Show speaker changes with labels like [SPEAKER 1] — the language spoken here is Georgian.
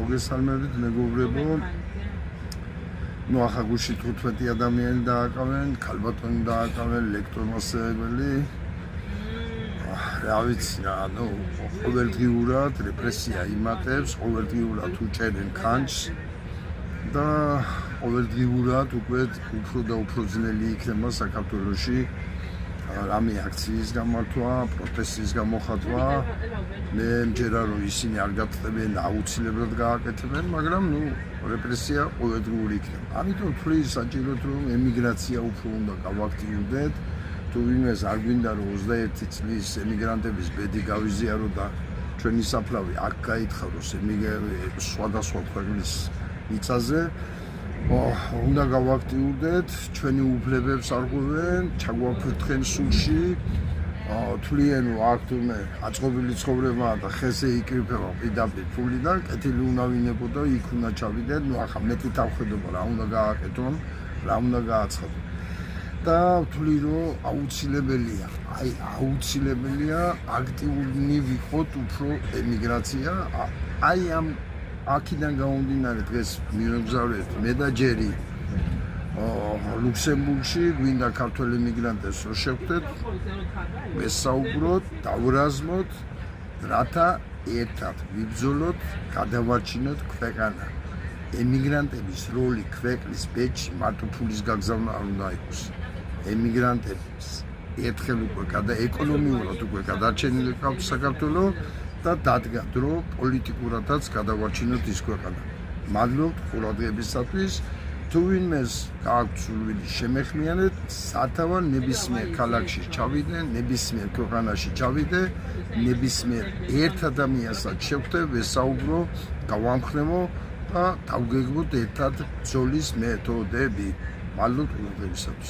[SPEAKER 1] მოგესალმებით მეგობრებო. ნუ ახლა გუშინ 15 ადამიანი დააკავენ, ქალბატონი დააკავენ, ლექტორმასწავლებელი. რა ვიცი რა, ნუ ყოველდღიურად რეპრესია იმატებს, ყოველდღიურად უჭერენ ქანჯს და ყოველდღიურად უკვე უფრო და უფრო ძნელი იქნება საქართველოში რამე აქციის გამართვა, პროტესტის გამოხატვა. მე მჯერა რომ ისინი არ გაწევენ აუცილებლად გააკეთებენ, მაგრამ ნუ რეპრესია ყოველდღიური იქნება. ამიტომ თulis საჭიროდ რომ ემიგრაცია უფრო უნდა გავაქტიურდეთ. თუ ვინმეს არ გვინდა რომ 21 წლის ემიგრანტების ბედი გავიზიარო და ჩვენი საფლავი აქ გაითხაროს სხვადასხვა ქვეყნის მიწაზე, უნდა გავაქტიურდეთ, ჩვენი უფლებებს არღვევენ, ჩაგვაფრთხენ სულში. თვლიან რომ აქ თურმე აწყობილი ცხოვრებაა და ხესე იკრიფება პირდაპირ ფულიდან, კეთილი უნდა ვინებო და იქ უნდა ჩავიდეთ. ნუ ახლა მეტი თავხედობა რა უნდა გააკეთონ, რა უნდა გააცხადონ. და ვთვლი რომ აუცილებელია აქტიური ვიყოთ უფრო ემიგრაცია. აი ამ აქედან გამომდინარე დღეს მივემგზავრეთ მე და ჯერი ლუქსემბურგში, გვინდა ქართველი ემიგრანტებს რომ შევხვდეთ, ვესაუბროთ, დავრაზმოთ, რათა ერთად ვიბრძოლოთ, გადავარჩინოთ ქვეყანა. ემიგრანტების როლი ქვეყნის ბედში მარტო ფულის გაგზავნა არ უნდა იყოს. ემიგრანტებს ერთხელ უკვე ეკონომიურად უკვე გადარჩენილი ყავთ საქართველო და დადგა დრო პოლიტიკურადაც გადავარჩინოთ ის ქვეყანა. მადლობთ ყურადღებისათვის. თუ ვინმეს გააქვთ სურვილი შემეხმიანეთ, სათავე ნებისმიერ ქალაქში ჩავიდე, ნებისმიერ ქვეყანაში ჩავიდე, ნებისმიერ ერთ ადამიანსაც შევხვდე, ვესაუბრო, გავამხნევო და დავგეგმოთ ერთად ბრძოლის მეთოდები. მადლობთ ყურადღებისათვის.